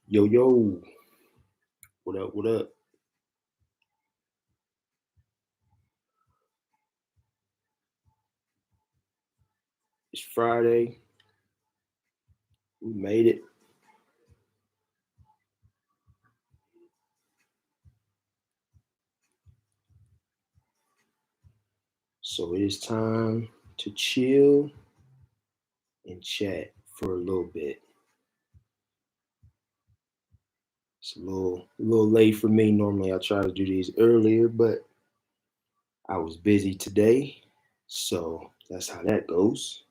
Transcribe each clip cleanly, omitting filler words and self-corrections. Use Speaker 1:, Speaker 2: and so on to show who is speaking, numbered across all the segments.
Speaker 1: Yo, yo. What up? What up? It's Friday. We made it. So it is time to chill and chat for a little bit. It's a little late for me. Normally I try to do these earlier, but I was busy today. So that's how that goes.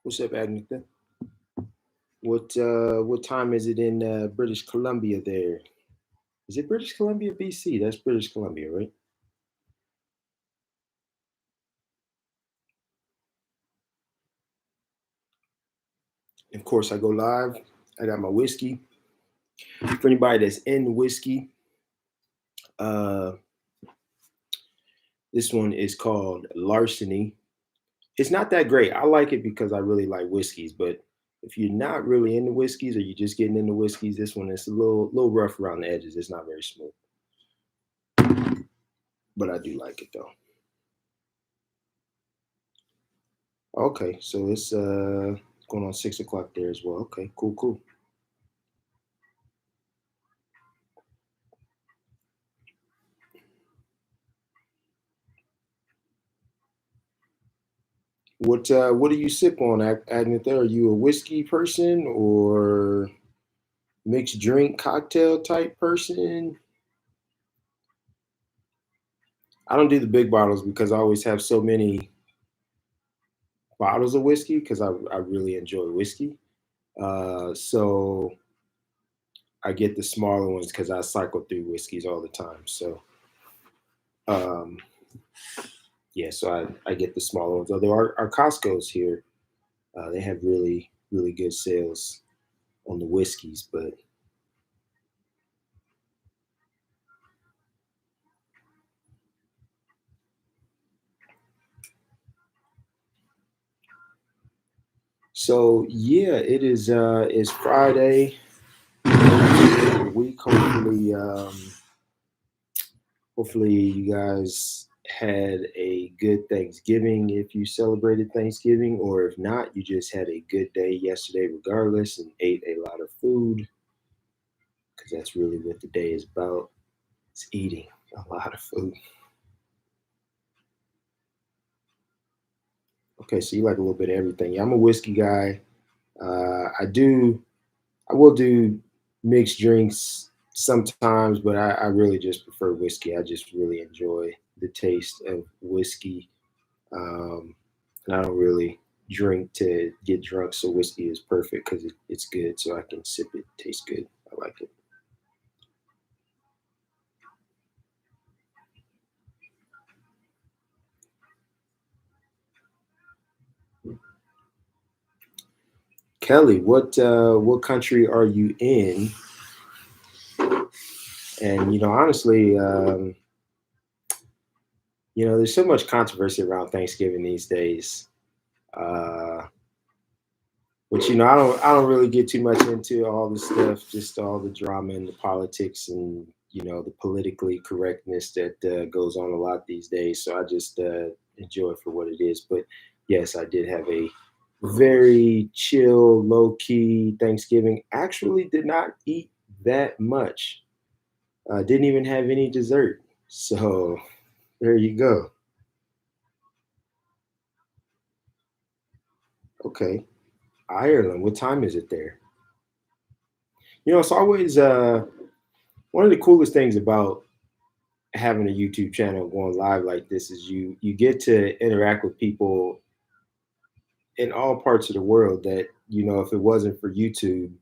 Speaker 1: What's up, Agnetha? What time is it in British Columbia there? Is it British Columbia, BC? That's British Columbia, right? Of course, I go live. I got my whiskey. For anybody that's in whiskey, this one is called Larceny. It's not that great. I like it because I really like whiskeys, but if you're not really into whiskeys or you're just getting into whiskeys, this one is a little rough around the edges. It's not very smooth. But I do like it though. Okay, so it's going on 6 o'clock there as well. Okay, cool. What do you sip on, Agnetha? Are you a whiskey person or mixed drink cocktail type person? I don't do the big bottles because I always have so many bottles of whiskey because I really enjoy whiskey. So I get the smaller ones because I cycle through whiskeys all the time. So um, yeah, so I get the smaller ones. Although our Costco's here, they have really good sales on the whiskeys. But so yeah, it is. It's Friday. Week. Hopefully you guys had a good Thanksgiving if you celebrated Thanksgiving, or if not, you just had a good day yesterday regardless and ate a lot of food because that's really what the day is about. It's eating a lot of food. Okay, so you like a little bit of everything. Yeah, I'm a whiskey guy. I will do mixed drinks sometimes, but I really just prefer whiskey. I just really enjoy the taste of whiskey. And I don't really drink to get drunk, so whiskey is perfect because it's good, so I can sip it. Tastes good. I like it. Kelly, what country are you in? And honestly, there's so much controversy around Thanksgiving these days. Uh, which I don't really get too much into all the stuff, just all the drama and the politics and the politically correctness that goes on a lot these days. So I just enjoy it for what it is. But yes, I did have a very chill, low key Thanksgiving. Actually, did not eat that much. Didn't even have any dessert. So there you go. Okay. Ireland, what time is it there? It's always one of the coolest things about having a YouTube channel going live like this is you get to interact with people in all parts of the world that, if it wasn't for YouTube,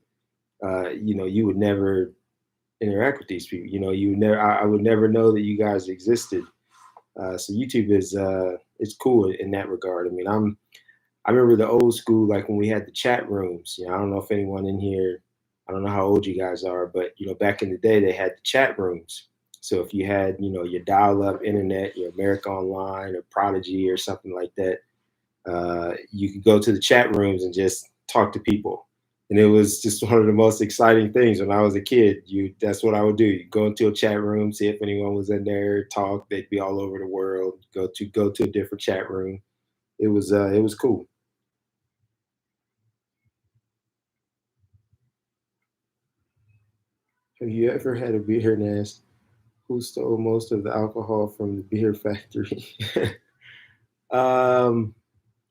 Speaker 1: you would never interact with these people. You would never, I would never know that you guys existed. So YouTube is it's cool in that regard. I mean, I remember the old school, like when we had the chat rooms. I don't know if anyone in here, I don't know how old you guys are, but back in the day they had the chat rooms. So if you had, your dial-up internet, your America Online or Prodigy or something like that, you could go to the chat rooms and just talk to people. And it was just one of the most exciting things when I was a kid. That's what I would do. You go into a chat room, see if anyone was in there, talk. They'd be all over the world. Go to a different chat room. It was cool. Have you ever had a beer and asked who stole most of the alcohol from the beer factory? um,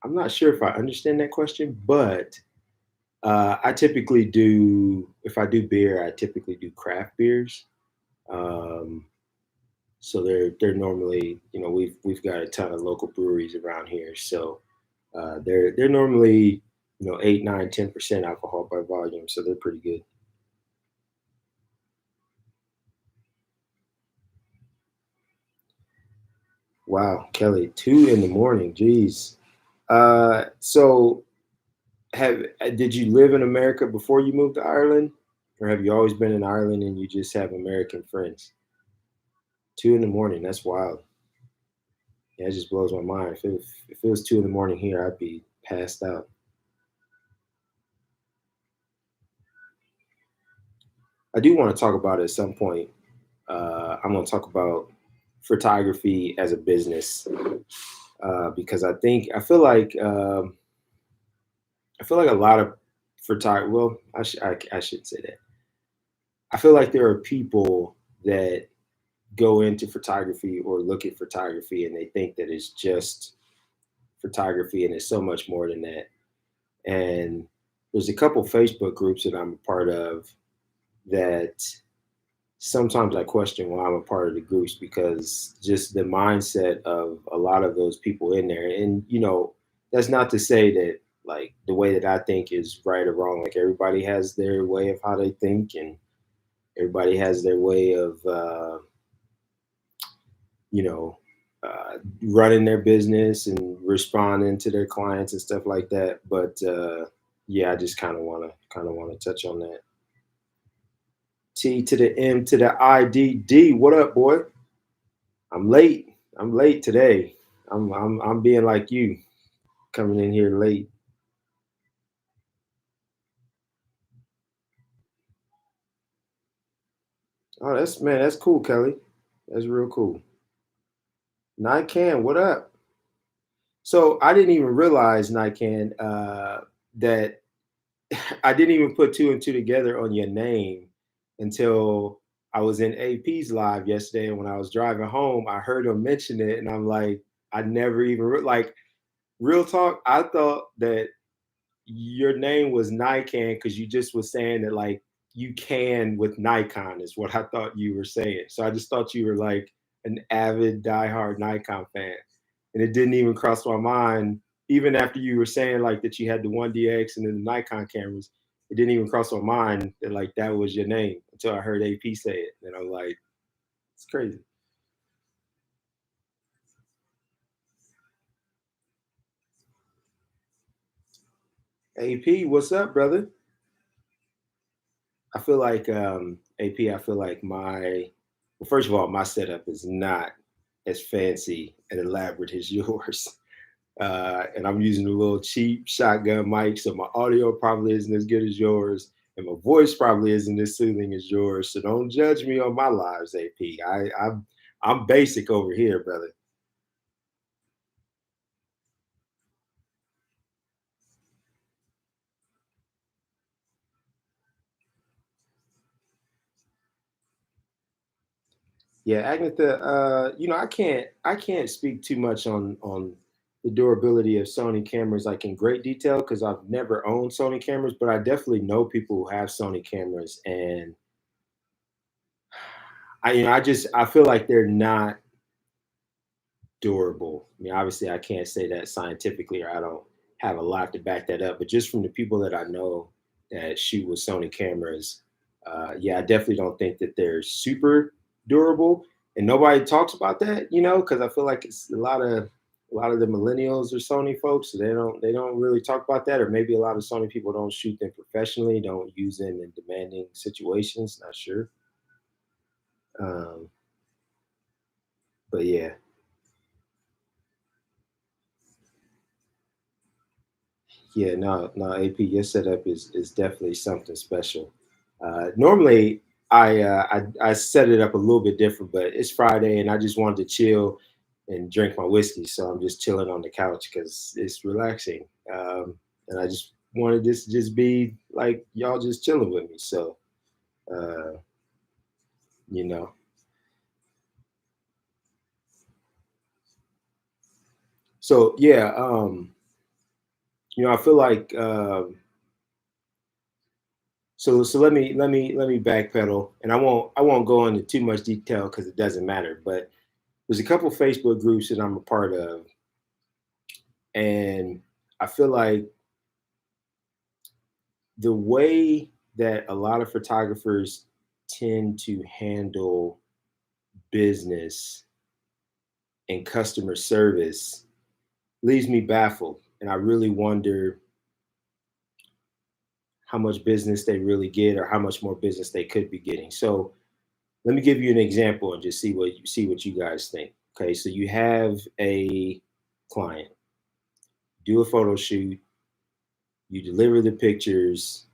Speaker 1: I'm not sure if I understand that question, but I typically do, if I do beer, I typically do craft beers. Um, so they're normally, we've got a ton of local breweries around here, so they're normally 8, 9, 10% alcohol by volume, so they're pretty good. Wow, Kelly, 2 in the morning, geez. So have did you live in America before you moved to Ireland, or have you always been in Ireland and you just have American friends? 2 in the morning, that's wild. Yeah, it just blows my mind. If it was 2 in the morning here, I'd be passed out. I do want to talk about it at some point. I'm going to talk about photography as a business because I feel like a lot of photography. Well, I should say that. I feel like there are people that go into photography or look at photography and they think that it's just photography and it's so much more than that. And there's a couple Facebook groups that I'm a part of that sometimes I question why I'm a part of the groups because just the mindset of a lot of those people in there. And, that's not to say that like the way that I think is right or wrong. Like everybody has their way of how they think and everybody has their way of, you know, running their business and responding to their clients and stuff like that. But yeah, I just kind of want to touch on that. T to the M to the IDD. What up, boy? I'm late. I'm late today. I'm being like you, coming in here late. Oh, that's cool, Kelly. That's real cool. Nican, what up? So I didn't even realize, Nican, that I didn't even put two and two together on your name until I was in AP's live yesterday. And when I was driving home, I heard him mention it, and I'm like, I never even like real talk. I thought that your name was Nikan because you just was saying that like you can with Nikon is what I thought you were saying. So I just thought you were like an avid diehard Nikon fan, and it didn't even cross my mind. Even after you were saying like that you had the 1DX and then the Nikon cameras, it didn't even cross my mind that like that was your name until I heard AP say it, and I'm like, it's crazy. AP, what's up, brother? I feel like AP. I feel like well, first of all, my setup is not as fancy and elaborate as yours, and I'm using a little cheap shotgun mic, so my audio probably isn't as good as yours. And my voice probably isn't as soothing as yours. So don't judge me on my lives, AP. I'm basic over here, brother. Yeah, Agnetha, I can't speak too much on the durability of Sony cameras like in great detail because I've never owned Sony cameras, but I definitely know people who have Sony cameras, and I feel like they're not durable. I mean, obviously, I can't say that scientifically, or I don't have a lot to back that up. But just from the people that I know that shoot with Sony cameras, yeah, I definitely don't think that they're super durable. And nobody talks about that, because I feel like it's a lot of the millennials are Sony folks, so they don't really talk about that. Or maybe a lot of Sony people don't shoot them professionally, don't use them in demanding situations. Not sure. Um, but yeah. Yeah, no, no, AP, your setup is definitely something special. Normally, I set it up a little bit different, but it's Friday and I just wanted to chill and drink my whiskey, so I'm just chilling on the couch because it's relaxing, and I just wanted this to just be like y'all just chilling with me. So, uh, you know, so yeah, I feel like. So let me backpedal, and I won't go into too much detail because it doesn't matter. But there's a couple Facebook groups that I'm a part of, and I feel like the way that a lot of photographers tend to handle business and customer service leaves me baffled, and I really wonder how much business they really get or how much more business they could be getting. So let me give you an example and just see what you guys think. Okay, so you have a client, do a photo shoot, you deliver the pictures,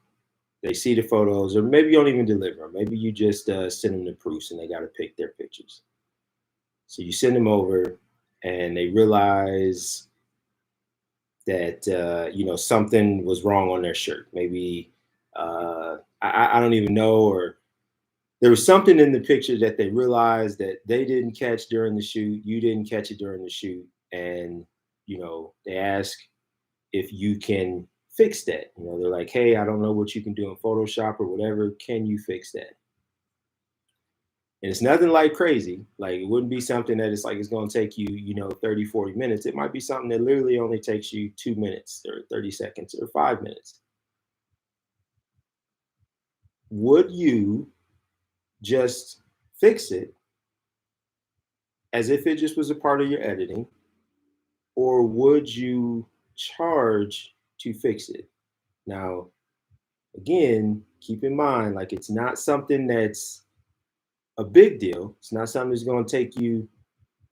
Speaker 1: they see the photos, or maybe you don't even deliver them. Maybe you just send them the proofs and they got to pick their pictures. So you send them over, and they realize that something was wrong on their shirt. Maybe I don't even know, or there was something in the picture that they realized that they didn't catch during the shoot. You didn't catch it during the shoot, and they ask if you can fix that. They're like, "Hey, I don't know what you can do in Photoshop or whatever. Can you fix that?" And it's nothing like crazy. Like, it wouldn't be something that it's going to take you, 30, 40 minutes. It might be something that literally only takes you 2 minutes or 30 seconds or 5 minutes. Would you just fix it as if it just was a part of your editing, or would you charge to fix it? Now, again, keep in mind, like, it's not something that's a big deal. It's not something that's going to take you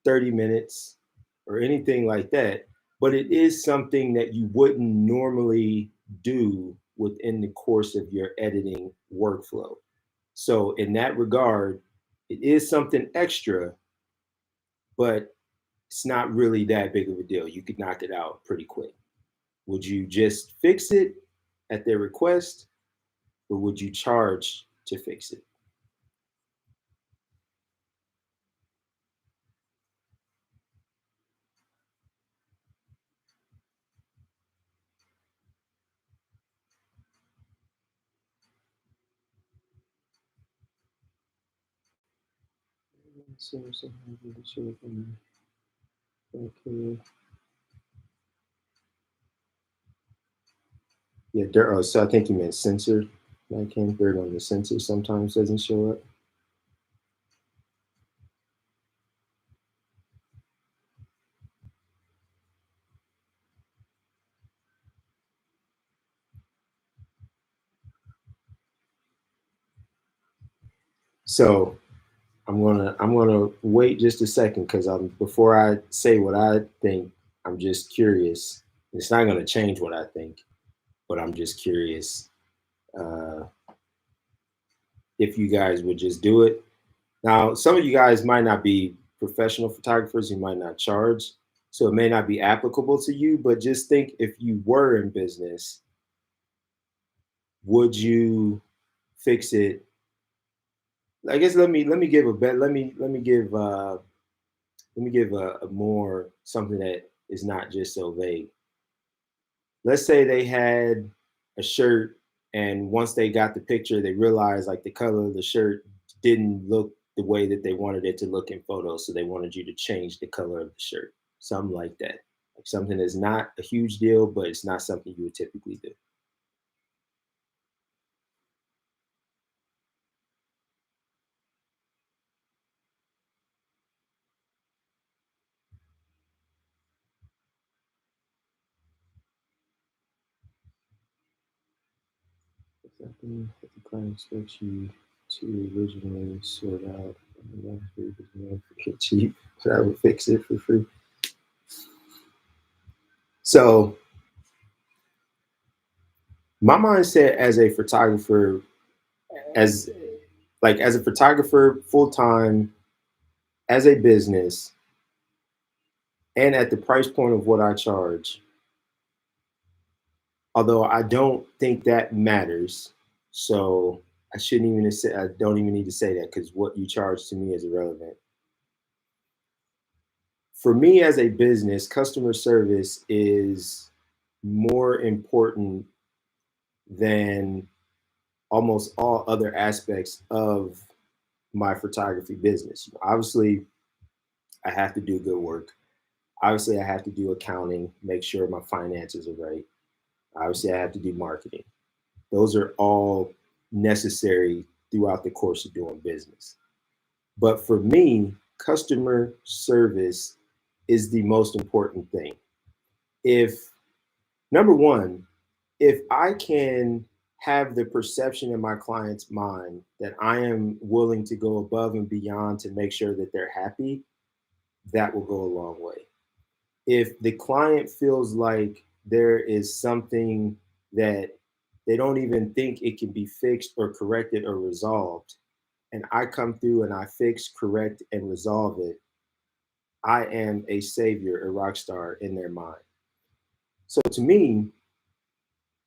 Speaker 1: 30 minutes or anything like that, but it is something that you wouldn't normally do within the course of your editing workflow. So, in that regard, it is something extra, but it's not really that big of a deal. You could knock it out pretty quick. Would you just fix it at their request, or would you charge to fix it? Okay. Yeah, so I think you meant censored. That came third on the censor sometimes doesn't show up. So I'm gonna wait just a second because I'm before I say what I think, I'm just curious. It's not gonna change what I think, but I'm just curious. if you guys would just do it. Now, some of you guys might not be professional photographers, you might not charge, so it may not be applicable to you, but just think if you were in business, would you fix it? I guess let me give a bet. Let me give a more something that is not just so vague. Let's say they had a shirt, and once they got the picture, they realized like the color of the shirt didn't look the way that they wanted it to look in photos, so they wanted you to change the color of the shirt, something like that. Like something that's not a huge deal, but it's not something you would typically do. Something that the client expects you to originally sort out. Get cheap, but I would fix it for free. So my mindset as a photographer, as as a photographer full time, as a business, and at the price point of what I charge, although I don't think that matters. So I shouldn't even say, I don't even need to say that because what you charge to me is irrelevant. For me as a business, customer service is more important than almost all other aspects of my photography business. Obviously, I have to do good work. Obviously, I have to do accounting, make sure my finances are right. Obviously, I have to do marketing. Those are all necessary throughout the course of doing business. But for me, customer service is the most important thing. If, number one, if I can have the perception in my client's mind that I am willing to go above and beyond to make sure that they're happy, that will go a long way. If the client feels like there is something that they don't even think it can be fixed or corrected or resolved, and I come through and I fix, correct, and resolve it, I am a savior, a rock star in their mind. So to me,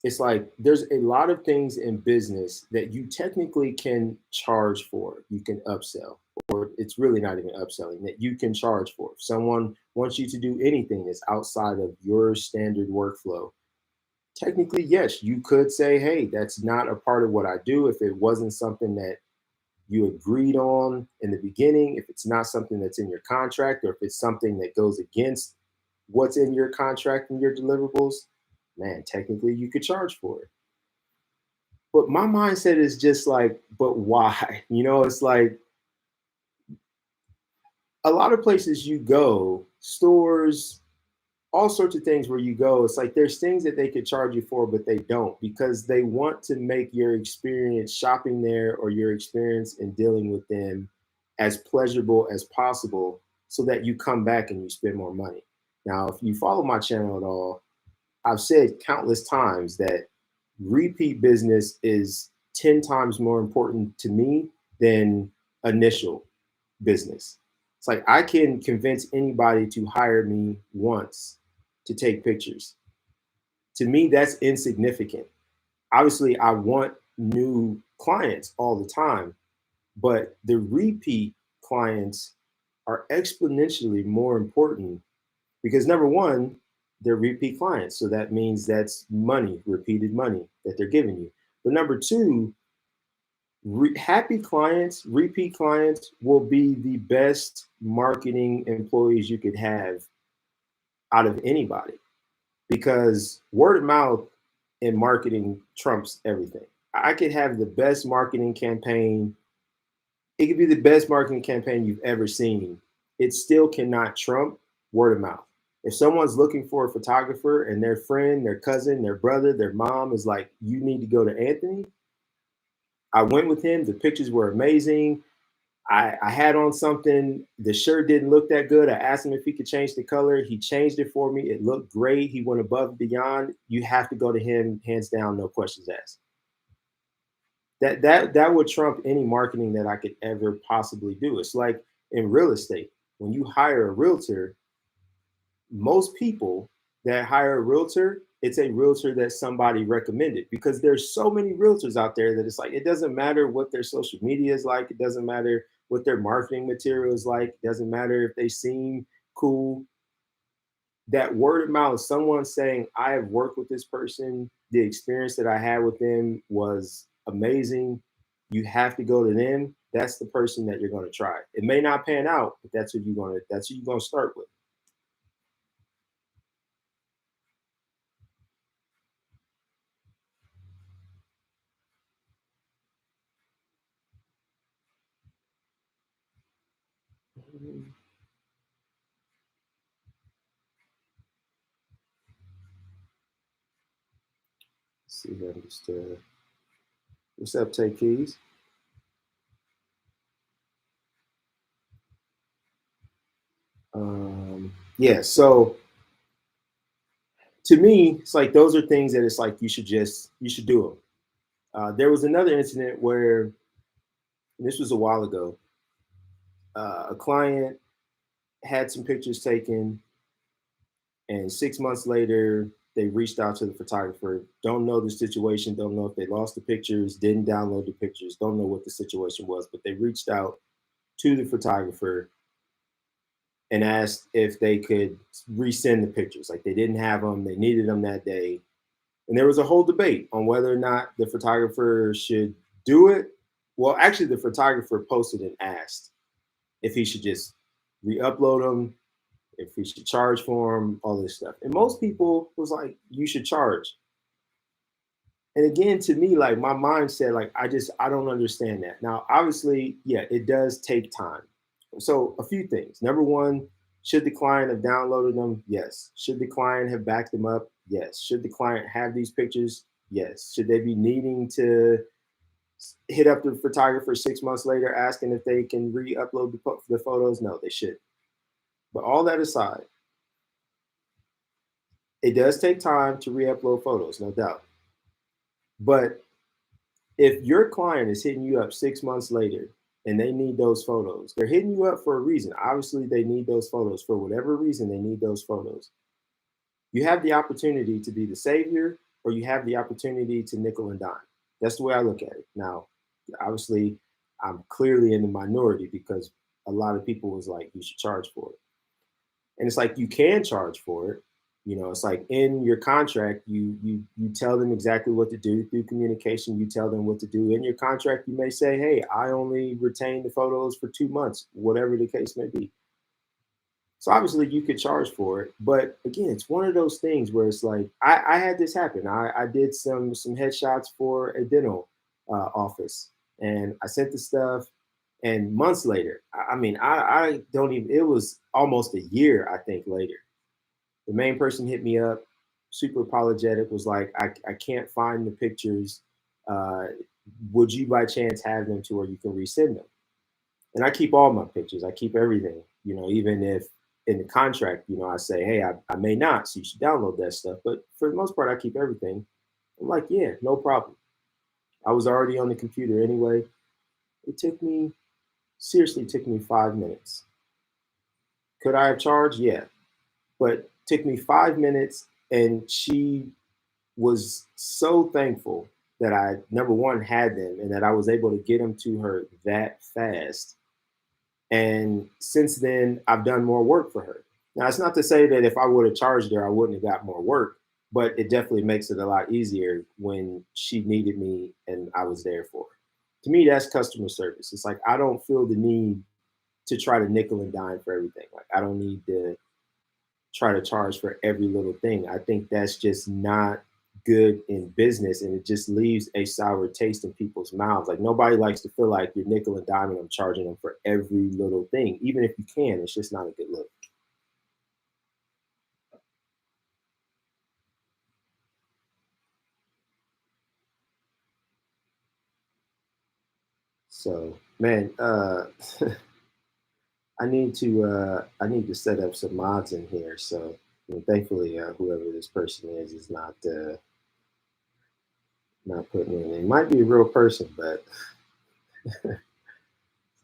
Speaker 1: it's like there's a lot of things in business that you technically can charge for. You can upsell, or it's really not even upselling, that you can charge for. If someone wants you to do anything that's outside of your standard workflow, technically, yes, you could say, hey, that's not a part of what I do. If it wasn't something that you agreed on in the beginning, if it's not something that's in your contract, or if it's something that goes against what's in your contract and your deliverables, man, technically you could charge for it. But my mindset is just like, but why? It's like a lot of places you go, stores, all sorts of things where you go, it's like there's things that they could charge you for, but they don't because they want to make your experience shopping there or your experience in dealing with them as pleasurable as possible so that you come back and you spend more money. Now, if you follow my channel at all, I've said countless times that repeat business is 10 times more important to me than initial business. It's like I can convince anybody to hire me once to take pictures. To me, that's insignificant. Obviously, I want new clients all the time, but the repeat clients are exponentially more important because number one, they're repeat clients. So that means that's money, repeated money that they're giving you. But number two, happy clients, repeat clients will be the best marketing employees you could have out of anybody because word of mouth in marketing trumps everything. I could have the best marketing campaign. It could be the best marketing campaign you've ever seen. It still cannot trump word of mouth. If someone's looking for a photographer and their friend, their cousin, their brother, their mom is like, you need to go to Anthony. I went with him. The pictures were amazing. I had on something. The shirt didn't look that good. I asked him if he could change the color. He changed it for me. It looked great. He went above and beyond. You have to go to him, hands down, no questions asked. That would trump any marketing that I could ever possibly do. It's like in real estate, when you hire a realtor, most people that hire a realtor, it's a realtor that somebody recommended, because there's so many realtors out there that it's like it doesn't matter what their social media is like, it doesn't matter what their marketing material is like, it doesn't matter if they seem cool. That word of mouth, someone saying, I have worked with this person, the experience that I had with them was amazing, you have to go to them. That's the person that you're going to try. It may not pan out, but that's who you're going to start with. See, I'm just what's up, Take Keys? Yeah, so to me, it's like those are things that it's like you should do them. There was another incident where, and this was a while ago, a client had some pictures taken, and 6 months later, they reached out to the photographer. Don't know the situation, don't know if they lost the pictures, didn't download the pictures, don't know what the situation was, but they reached out to the photographer and asked if they could resend the pictures. Like they didn't have them, they needed them that day. And there was a whole debate on whether or not the photographer should do it. Well, actually, the photographer posted and asked if he should just re-upload them, if he should charge for them, all this stuff. And most people was like, you should charge. And again, to me, like my mind said, like, I don't understand that. Now, obviously, yeah, it does take time. So a few things. Number one, should the client have downloaded them? Yes. Should the client have backed them up? Yes. Should the client have these pictures? Yes. Should they be needing to hit up the photographer 6 months later asking if they can re-upload the photos? No, they should. But all that aside, it does take time to re-upload photos, no doubt. But if your client is hitting you up 6 months later and they need those photos, they're hitting you up for a reason. Obviously, they need those photos for whatever reason. They need those photos. You have the opportunity to be the savior, or you have the opportunity to nickel and dime. That's the way I look at it. Now, obviously, I'm clearly in the minority because a lot of people was like, you should charge for it. And it's like you can charge for it. You know, it's like in your contract, you tell them exactly what to do through communication. You tell them what to do in your contract. You may say, hey, I only retain the photos for 2 months, whatever the case may be. So obviously you could charge for it, but again, it's one of those things where it's like I had this happen. I did some headshots for a dental office, and I sent the stuff, and months later, I mean, I don't even. It was almost a year, I think, later. The main person hit me up, super apologetic, was like, I can't find the pictures. Uh, would you by chance have them to where you can resend them? And I keep all my pictures. I keep everything, you know, even if in the contract, you know, I say, hey, I may not, so you should download that stuff. But for the most part, I keep everything. I'm like, yeah, no problem. I was already on the computer anyway. It took me, seriously, took me 5 minutes. Could I have charged? Yeah. But it took me 5 minutes, and she was so thankful that I, number one, had them and that I was able to get them to her that fast. And since then, I've done more work for her. Now, it's not to say that if I would have charged her, I wouldn't have got more work, but it definitely makes it a lot easier when she needed me and I was there for her. To me, that's customer service. It's like I don't feel the need to try to nickel and dime for everything. Like I don't need to try to charge for every little thing. I think that's just not good in business, and it just leaves a sour taste in people's mouths. Like nobody likes to feel like you're nickel and diming them, charging them for every little thing. Even if you can, it's just not a good look. So man, I need to set up some mods in here. So thankfully, whoever this person is not not putting in. It might be a real person, but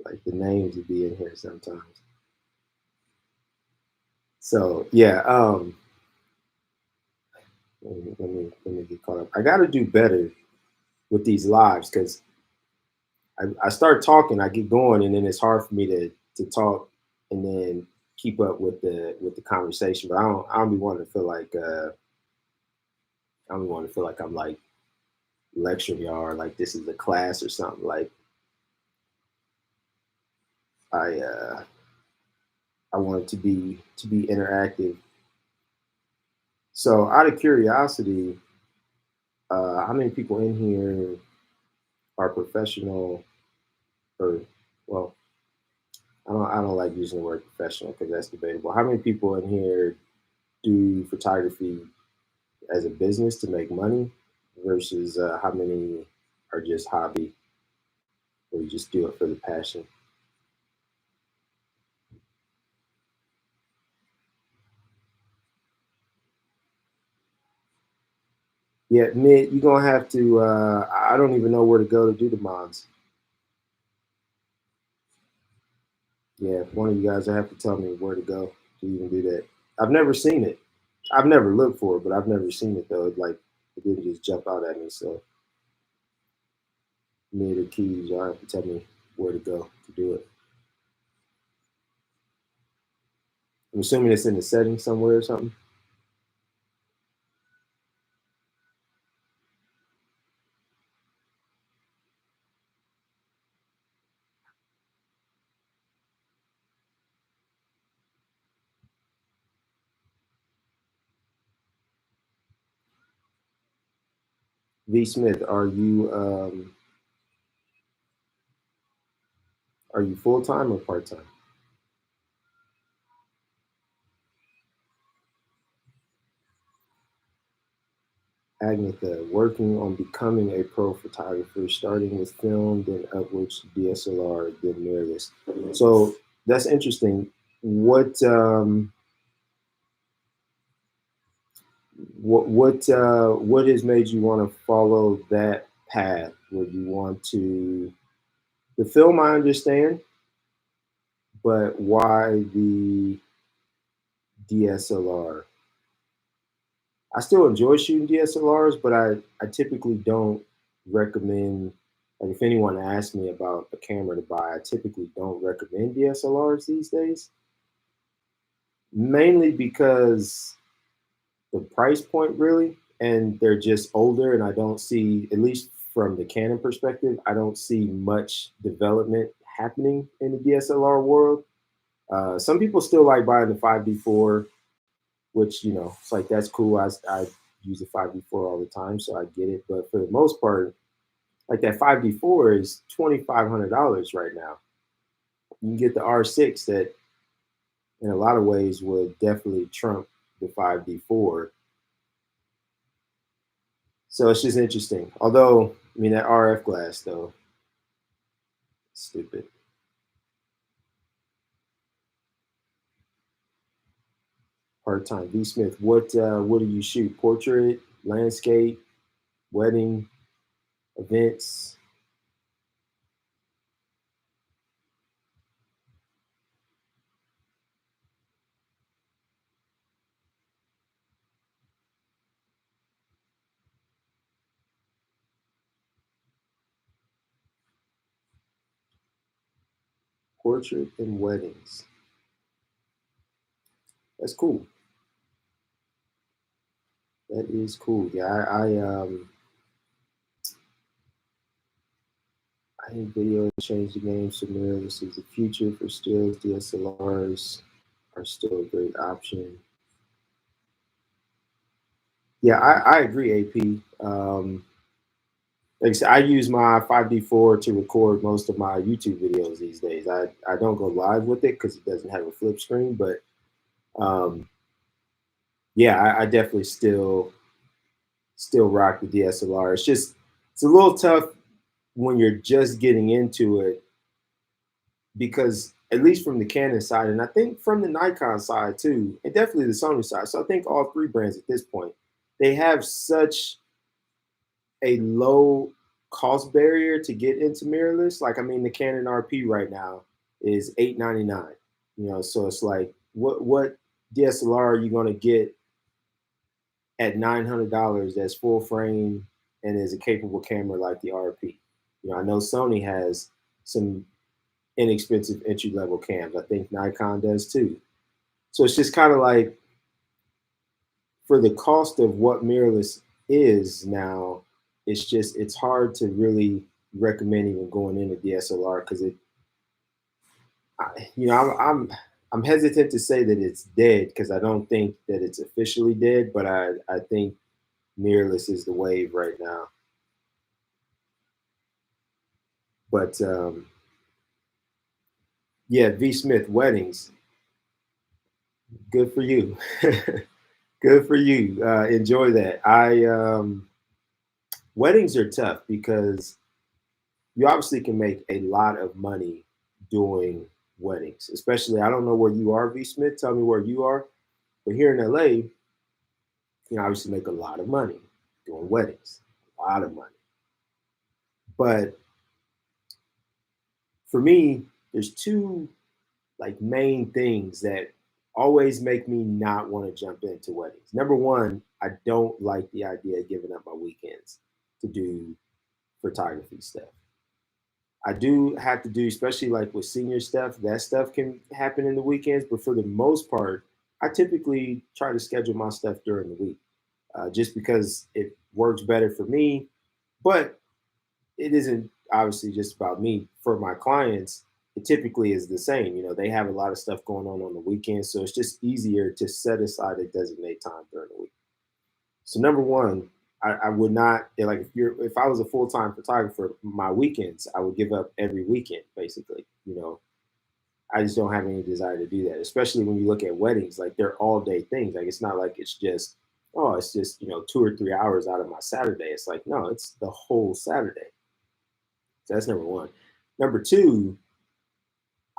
Speaker 1: like the names would be in here sometimes. So yeah, let me get caught up. I got to do better with these lives because I start talking, I get going, and then it's hard for me to talk and then keep up with the conversation. But I don't be wanting to feel like I don't want to feel like I'm like lecturing y'all or like this is a class or something. Like I uh, I want it to be interactive. So out of curiosity, how many people in here are professional or well, I don't like using the word professional because that's debatable. How many people in here do photography as a business to make money versus how many are just hobby or you just do it for the passion? Yeah, Mid, you're gonna have to. I don't even know where to go to do the mods. Yeah, if one of you guys will have to tell me where to go to even do that. I've never seen it. I've never looked for it, but I've never seen it though. Like it didn't just jump out at me. So Mid or Keys, y'all have to tell me where to go to do it. I'm assuming it's in the settings somewhere or something. V Smith, are you full time or part time? Agnetha, working on becoming a pro photographer, starting with film, then upwards to DSLR, then mirrorless. So that's interesting. What has made you want to follow that path? Where you want to the film? I understand, but why the DSLR? I still enjoy shooting DSLRs, but I typically don't recommend. Like if anyone asks me about a camera to buy, I typically don't recommend DSLRs these days. Mainly because the price point really, and they're just older, and I don't see, at least from the Canon perspective, I don't see much development happening in the DSLR world. Some people still like buying the 5D4, which it's like that's cool. I use a 5D4 all the time, so I get it. But for the most part, like that 5D4 is $2,500 right now. You can get the R6 that, in a lot of ways, would definitely trump the 5D4. So it's just interesting. Although, I mean, that RF glass though, stupid. Part time. V Smith, what do you shoot? Portrait, landscape, wedding, events, portrait and weddings. That's cool. That is cool. Yeah, I think video changed the game. So mirrorless is the future for stills. DSLRs are still a great option. Yeah, I agree, AP. Like I said, I use my 5D4 to record most of my YouTube videos these days. I don't go live with it because it doesn't have a flip screen, but um, yeah, I definitely still rock the DSLR. It's a little tough when you're just getting into it because at least from the Canon side, and I think from the Nikon side too, and definitely the Sony side. So I think all three brands at this point, they have such a low cost barrier to get into mirrorless. Like, I mean, the Canon RP right now is $899. You know, so it's like, what DSLR are you going to get at $900 that's full frame and is a capable camera like the RP? You know, I know Sony has some inexpensive entry level cams. I think Nikon does too. So it's just kind of like, for the cost of what mirrorless is now, it's hard to really recommend even going into DSLR, because you know, I'm hesitant to say that it's dead, because I don't think that it's officially dead, but I think mirrorless is the wave right now. But yeah, V Smith, weddings, good for you. Good for you. Enjoy that. Weddings are tough because you obviously can make a lot of money doing weddings, especially, I don't know where you are, V Smith, tell me where you are, but here in LA, you can obviously make a lot of money doing weddings, a lot of money. But for me, there's two like main things that always make me not want to jump into weddings. Number one, I don't like the idea of giving up my weekends to do photography stuff. I do have to do, especially like with senior stuff, that stuff can happen in the weekends. But for the most part, I typically try to schedule my stuff during the week, just because it works better for me. But it isn't obviously just about me. For my clients, it typically is the same. You know, they have a lot of stuff going on the weekends. So it's just easier to set aside a designated time during the week. So number one, I would not, like, if I was a full-time photographer, my weekends, I would give up every weekend, basically. You know, I just don't have any desire to do that, especially when you look at weddings, like they're all day things. Like, it's not like it's just, oh, it's just, you know, 2 or 3 hours out of my Saturday. It's like, no, it's the whole Saturday. So that's number one. Number two,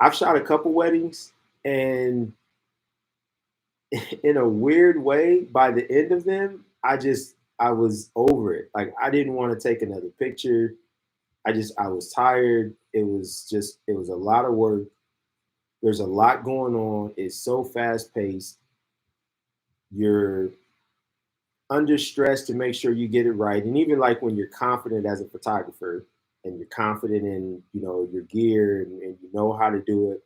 Speaker 1: I've shot a couple weddings, and in a weird way, by the end of them, I was over it. Like, I didn't want to take another picture. I was tired. It was a lot of work. There's a lot going on. It's so fast paced. You're under stress to make sure you get it right. And even like when you're confident as a photographer and you're confident in, you know, your gear, and you know how to do it,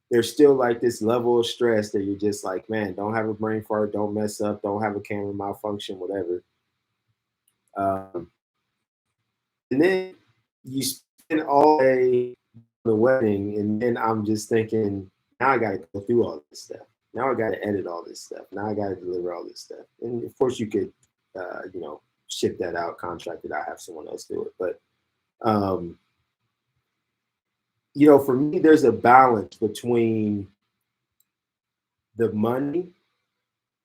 Speaker 1: there's still like this level of stress that you're just like, man, don't have a brain fart, don't mess up, don't have a camera malfunction, whatever. Um, and then you spend all day on the wedding, and then I'm just thinking, now I got to go through all this stuff. Now I got to edit all this stuff. Now I got to deliver all this stuff. And of course, you could, you know, ship that out, contract it out, have someone else do it. But, you know, for me, there's a balance between the money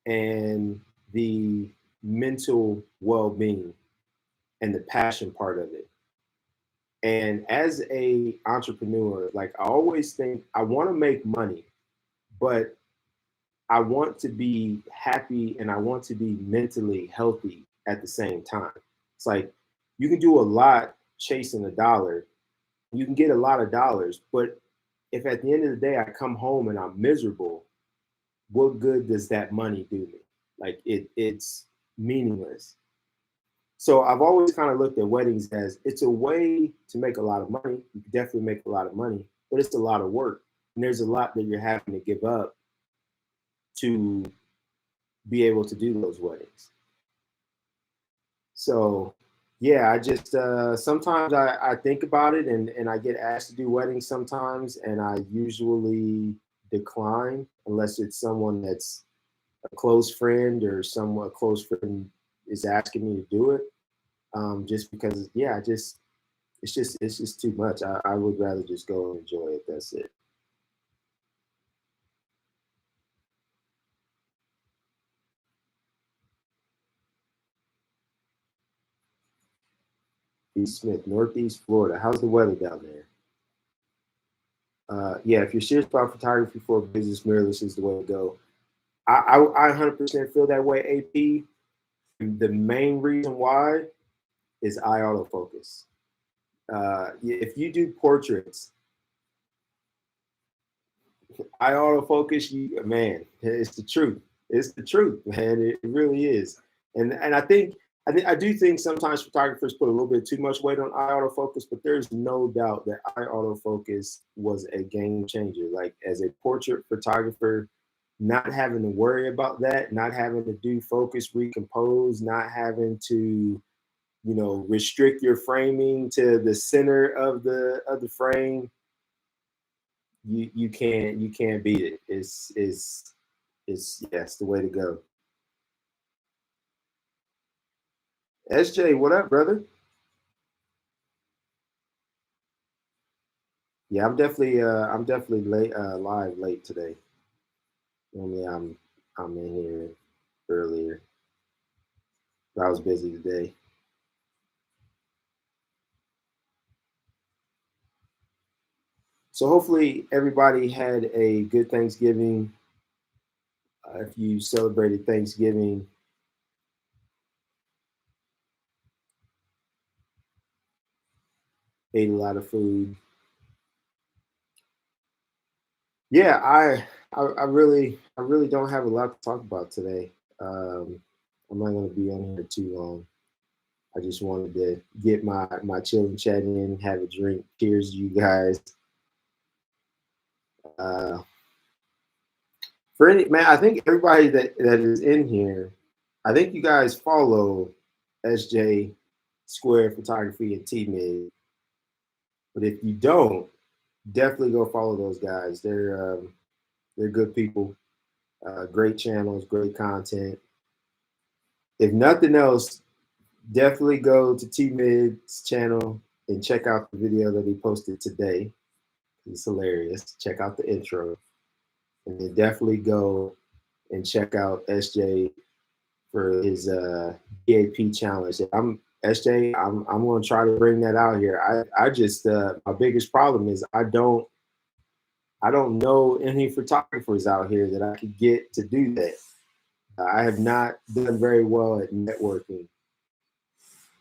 Speaker 1: and the mental well-being and the passion part of it. And as a entrepreneur, like, I always think I want to make money, but I want to be happy and I want to be mentally healthy at the same time. It's like, you can do a lot chasing a dollar, you can get a lot of dollars, but if at the end of the day I come home and I'm miserable, what good does that money do me? Like, it's meaningless. So I've always kind of looked at weddings as, it's a way to make a lot of money. You can definitely make a lot of money, but it's a lot of work. And there's a lot that you're having to give up to be able to do those weddings. So yeah, I just, sometimes I think about it, and I get asked to do weddings sometimes, and I usually decline unless it's someone that's a close friend, or someone a close friend is asking me to do it. Just because, yeah, it's just too much. I would rather just go and enjoy it. That's it. B. Smith, Northeast Florida. How's the weather down there? Yeah, if you're serious about photography for a business, mirrorless is the way to go. I 100% feel that way, AP. The main reason why is eye autofocus. If you do portraits, eye autofocus, man, it's the truth. It's the truth, man. It really is. And I do think sometimes photographers put a little bit too much weight on eye autofocus, but there's no doubt that eye autofocus was a game changer. Like as a portrait photographer, not having to worry about that, not having to do focus recompose, not having to, restrict your framing to the center of the frame, you can't beat it. It's the way to go. SJ, what up, brother? Yeah, I'm definitely late live late today. Normally I'm in here earlier. But I was busy today. So hopefully everybody had a good Thanksgiving. If you celebrated Thanksgiving, ate a lot of food. Yeah, I really don't have a lot to talk about today. I'm not going to be on here too long. I just wanted to get my chilling chat in, have a drink. Cheers, you guys. Uh, for any man, I think everybody that is in here, I think you guys follow SJ Square Photography and T Mid. But if you don't, definitely go follow those guys. They're good people, great channels, great content. If nothing else, definitely go to T Mid's channel and check out the video that he posted today. It's hilarious. Check out the intro, and then definitely go and check out SJ for his DAP challenge. I'm SJ. I'm going to try to bring that out here. I just my biggest problem is I don't know any photographers out here that I could get to do that. I have not done very well at networking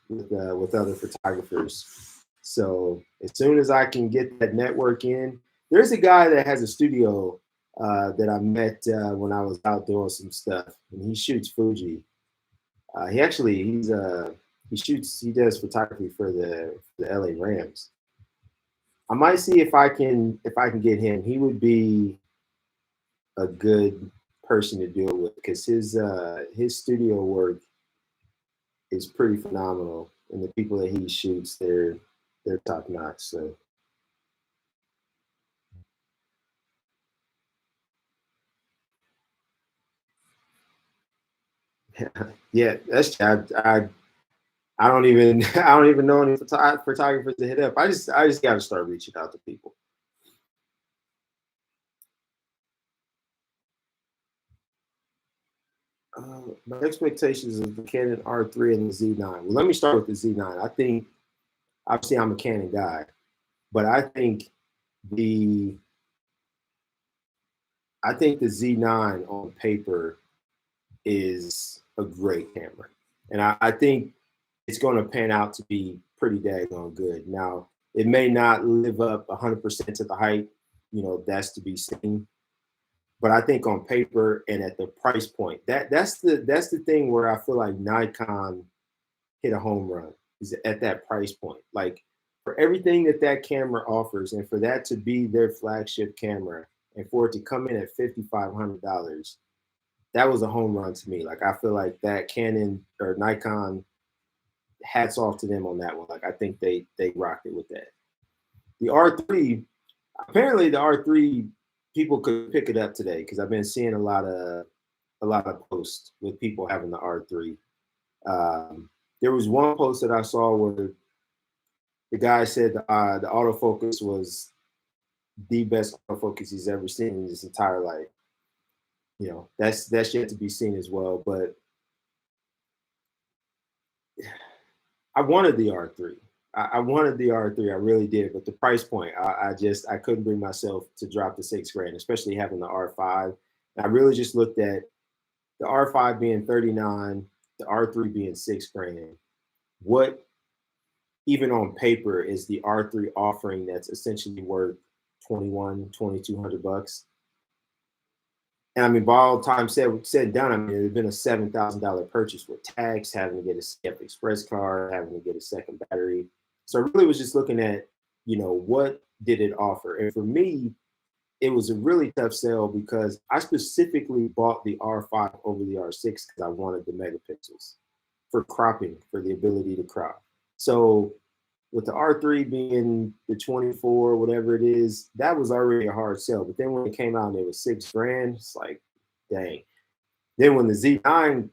Speaker 1: with other photographers. So as soon as I can get that network in, there's a guy that has a studio that I met when I was out doing some stuff, and he shoots Fuji. He does photography for the LA Rams. I might see if I can get him. He would be a good person to deal with because his studio work is pretty phenomenal, and the people that he shoots, they're top notch. So yeah, I don't even I don't even know any photographers to hit up. I just got to start reaching out to people. My expectations of the Canon R3 and the Z9. Well, let me start with the Z9. I think obviously I'm a Canon guy, but the I think the Z9 on paper is a great camera, and I think it's going to pan out to be pretty daggone good. Now, it may not live up 100% to the hype, that's to be seen. But I think on paper and at the price point, that's the thing where I feel like Nikon hit a home run is at that price point. Like for everything that camera offers, and for that to be their flagship camera, and for it to come in at $5,500, that was a home run to me. Like I feel like that Canon or Nikon, hats off to them on that one. Like I think they rocked it with that. The R3, apparently the R3 people could pick it up today because I've been seeing a lot of posts with people having the R3. There was one post that I saw where the guy said the autofocus was the best autofocus he's ever seen in his entire life. That's yet to be seen as well. But I wanted the R3. I wanted the R3. I really did. But the price point, I couldn't bring myself to drop the $6,000, especially having the R5. And I really just looked at the R5 being 39, the R3 being $6,000. What even on paper, is the R3 offering that's essentially worth 2200 bucks. And I mean, by all time said and done, I mean, it had been a $7,000 purchase with tax, having to get a CF Express card, having to get a second battery. So I really was just looking at, what did it offer? And for me, it was a really tough sell because I specifically bought the R5 over the R6 because I wanted the megapixels for cropping, for the ability to crop. So with the R3 being the 24, whatever it is, that was already a hard sell. But then when it came out and it was $6,000, it's like, dang. Then when the Z9,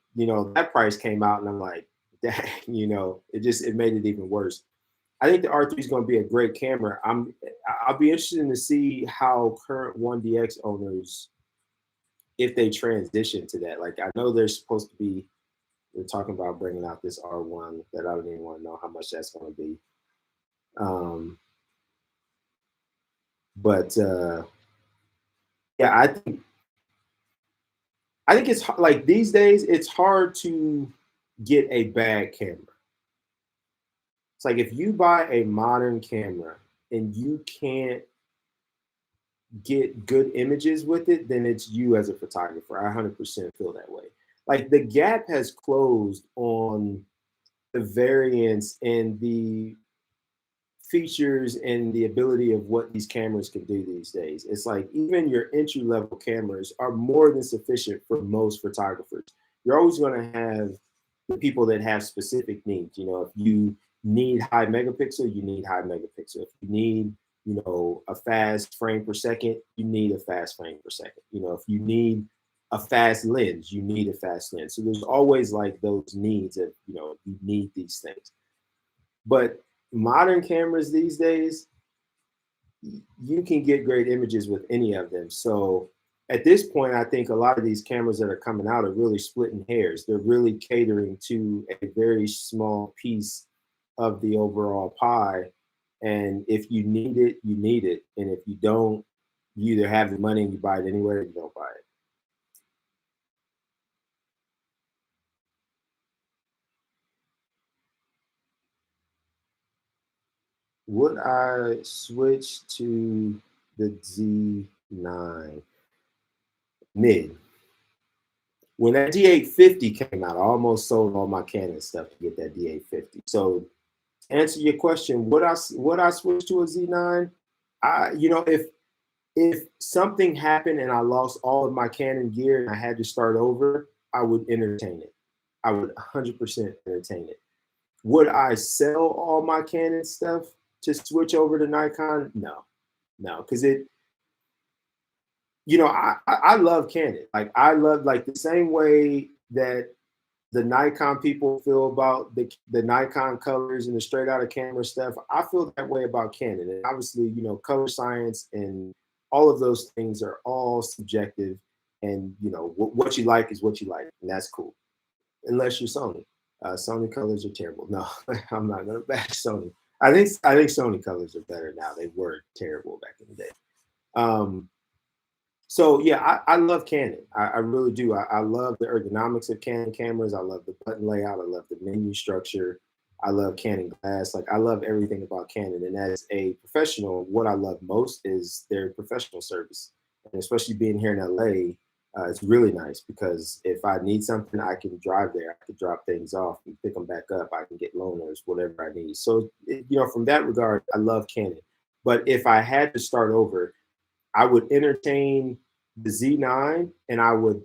Speaker 1: that price came out, and I'm like, dang, it made it even worse. I think the R3 is going to be a great camera. I'll be interested to see how current 1DX owners, if they transition to that. Like, I know they're supposed to be, we're talking about bringing out this R1 that I don't even want to know how much that's going to be. But yeah, I think it's like these days it's hard to get a bad camera. It's like if you buy a modern camera and you can't get good images with it, then it's you as a photographer. I 100% feel that way. Like the gap has closed on the variance and the features and the ability of what these cameras can do these days. It's like even your entry level cameras are more than sufficient for most photographers. You're always going to have the people that have specific needs. If you need high megapixel, you need high megapixel. If you need, a fast frame per second, you need a fast frame per second. If you need a fast lens, you need a fast lens. So there's always like those needs that, you need these things. But modern cameras these days, you can get great images with any of them. So at this point, I think a lot of these cameras that are coming out are really splitting hairs. They're really catering to a very small piece of the overall pie. And if you need it, you need it. And if you don't, you either have the money and you buy it anywhere, or you don't buy it. Would I switch to the Z9? Mid. When that D850 came out, I almost sold all my Canon stuff to get that D850. So to answer your question, would I switch to a Z9? If something happened and I lost all of my Canon gear and I had to start over, I would entertain it. I would 100% entertain it. Would I sell all my Canon stuff to switch over to Nikon? No, because I love Canon. Like I love like the same way that the Nikon people feel about the Nikon colors and the straight out of camera stuff. I feel that way about Canon. And obviously, color science and all of those things are all subjective. And what you like is what you like, and that's cool. Unless you're Sony. Sony colors are terrible. No, I'm not gonna bash Sony. I think Sony colors are better now. They were terrible back in the day. So yeah, I love Canon. I really do. I love the ergonomics of Canon cameras. I love the button layout. I love the menu structure. I love Canon glass. Like I love everything about Canon. And as a professional, what I love most is their professional service. And especially being here in LA, it's really nice because if I need something, I can drive there. I can drop things off and pick them back up. I can get loaners, whatever I need. So, from that regard, I love Canon. But if I had to start over, I would entertain the Z9 and I would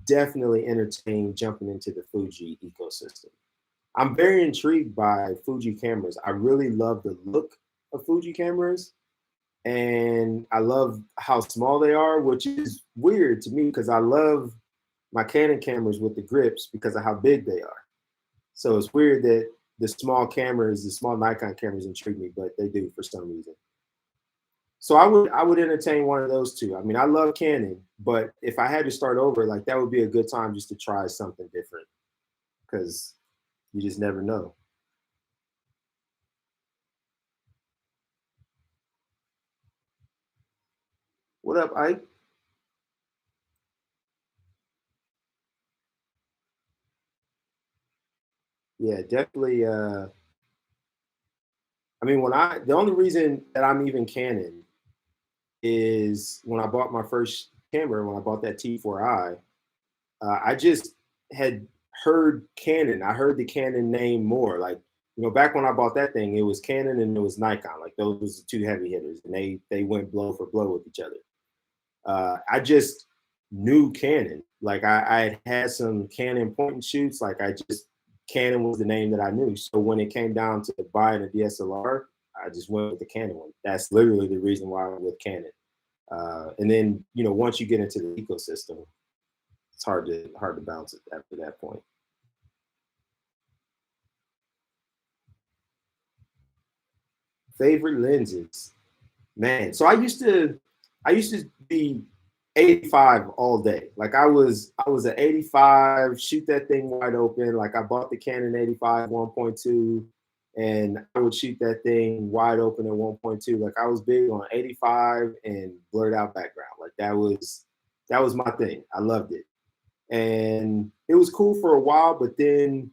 Speaker 1: definitely entertain jumping into the Fuji ecosystem. I'm very intrigued by Fuji cameras. I really love the look of Fuji cameras and I love how small they are, which is weird to me because I love my Canon cameras with the grips because of how big they are. So it's weird that the small Nikon cameras intrigue me, but they do for some reason. So I would entertain one of those two. I mean, I love Canon, but if I had to start over, like that would be a good time just to try something different because you just never know. What up, Ike? Yeah, definitely. I mean, the only reason that I'm even Canon is when I bought my first camera, when I bought that T4i, I just had heard Canon. I heard the Canon name more. Like, back when I bought that thing, it was Canon and it was Nikon. Like those was the two heavy hitters, and they went blow for blow with each other. I just knew Canon. Like I had some Canon point and shoots. Like Canon was the name that I knew. So when it came down to buying a DSLR, I just went with the Canon one. That's literally the reason why I went with Canon. And then, once you get into the ecosystem, it's hard to bounce it after that point. Favorite lenses, man. So I used to be 85 all day. Like I was an 85, shoot that thing wide open. Like I bought the Canon 85 1.2 and I would shoot that thing wide open at 1.2. Like I was big on 85 and blurred out background. Like that was my thing. I loved it. And it was cool for a while, but then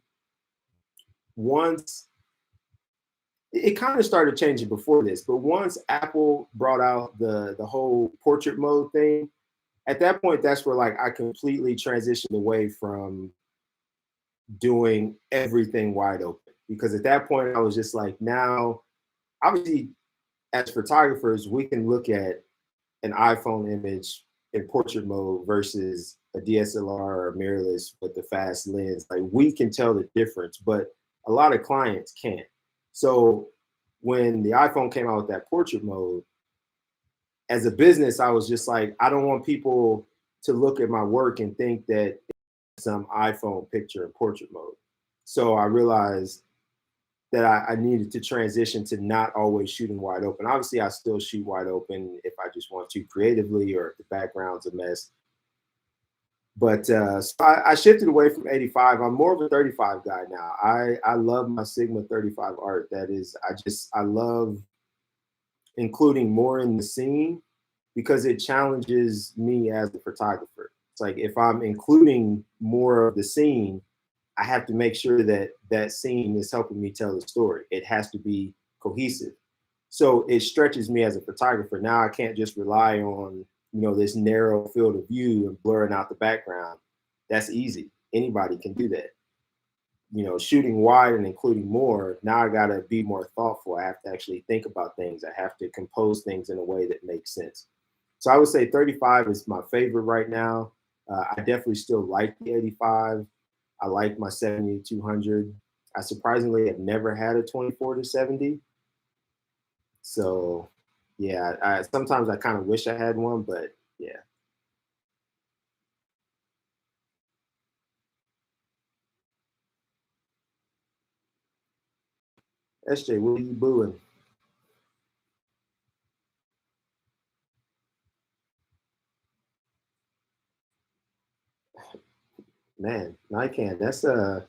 Speaker 1: once it kind of started changing before this, but once Apple brought out the whole portrait mode thing, at that point, that's where like I completely transitioned away from doing everything wide open. Because at that point, I was just like, now, obviously, as photographers, we can look at an iPhone image in portrait mode versus a DSLR or mirrorless with the fast lens. Like we can tell the difference, but a lot of clients can't. So when the iPhone came out with that portrait mode, as a business, I was just like, I don't want people to look at my work and think that it's some iPhone picture in portrait mode. So I realized that I needed to transition to not always shooting wide open. Obviously, I still shoot wide open if I just want to creatively or if the background's a mess. But so I shifted away from 85. I'm more of a 35 guy now. I love my Sigma 35 art. That is, I love including more in the scene because it challenges me as a photographer. It's like if I'm including more of the scene, I have to make sure that that scene is helping me tell the story. It has to be cohesive. So it stretches me as a photographer. Now I can't just rely on, this narrow field of view and blurring out the background. That's easy. Anybody can do that. Shooting wide and including more, now I got to be more thoughtful. I have to actually think about things. I have to compose things in a way that makes sense. So I would say 35 is my favorite right now. I definitely still like the 85. I like my 70-200. I surprisingly have never had a 24-70. So yeah, sometimes I kind of wish I had one, but yeah. SJ, what are you booing? Man, Nican, that's a